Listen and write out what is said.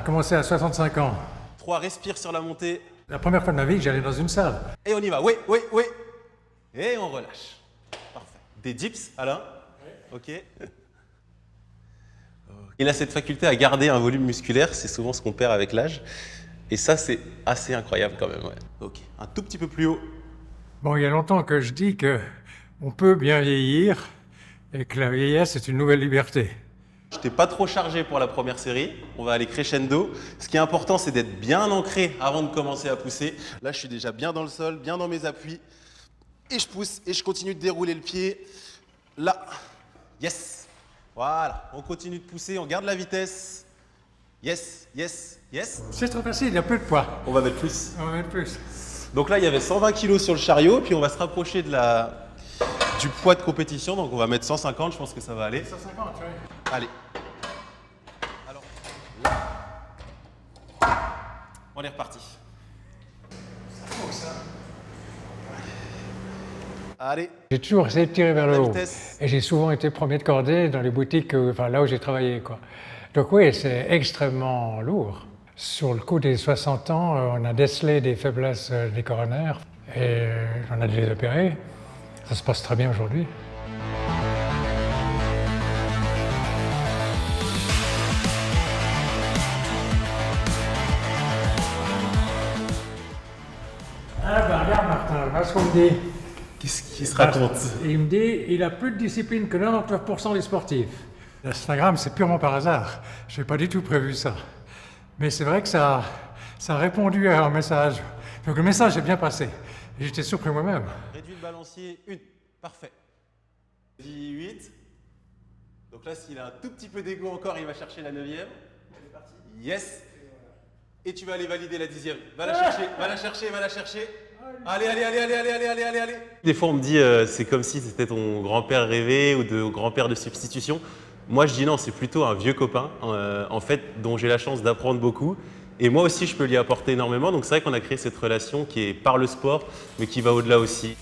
J'ai commencé à 65 ans. 3, respire sur la montée. La première fois de ma vie que j'allais dans une salle. Et on y va. Oui, oui, oui. Et on relâche. Parfait. Des dips, Alain? Oui. Ok. Il a cette faculté à garder un volume musculaire. C'est souvent ce qu'on perd avec l'âge. Et ça, c'est assez incroyable quand même. Ouais. Ok. Un tout petit peu plus haut. Bon, il y a longtemps que je dis que on peut bien vieillir et que la vieillesse est une nouvelle liberté. Je n'étais pas trop chargé pour la première série. On va aller crescendo. Ce qui est important, c'est d'être bien ancré avant de commencer à pousser. Là, je suis déjà bien dans le sol, bien dans mes appuis. Et je pousse et je continue de dérouler le pied. Là. Yes. Voilà. On continue de pousser. On garde la vitesse. Yes, yes, yes. C'est trop facile, il y a peu de poids. On va mettre plus. On va mettre plus. Donc là, il y avait 120 kg sur le chariot. Puis on va se rapprocher du poids de compétition. Donc on va mettre 150. Je pense que ça va aller. 150, oui. Allez. Alors, là. On est reparti. Allez. J'ai toujours essayé de tirer vers le La haut. vitesse. Et j'ai souvent été premier de cordée dans les boutiques, enfin là où j'ai travaillé, quoi. Donc oui, c'est extrêmement lourd. Sur le coup des 60 ans, on a décelé des faiblesses des coronaires et on a dû les opérer. Ça se passe très bien aujourd'hui. Ah ben regarde Martin, voilà ce qu'on me dit. Qu'est-ce qu'il se raconte? Il me dit il a plus de discipline que 99% des sportifs. L'Instagram, c'est purement par hasard. Je n'ai pas du tout prévu ça. Mais c'est vrai que ça a répondu à un message. Donc le message est bien passé. Et j'étais surpris moi-même. Réduit le balancier, 1. Parfait. 8. Donc là, s'il a un tout petit peu d'ego encore, il va chercher la 9e. C'est parti. Yes. Et tu vas aller valider la 10e. Va la chercher, va la chercher, va la chercher. Allez, allez, allez, allez, allez, allez, allez, allez, allez. Des fois, on me dit c'est comme si c'était ton grand-père rêvé ou de grand-père de substitution. Moi, je dis non, c'est plutôt un vieux copain, en fait, dont j'ai la chance d'apprendre beaucoup. Et moi aussi, je peux lui apporter énormément. Donc, c'est vrai qu'on a créé cette relation qui est par le sport, mais qui va au-delà aussi.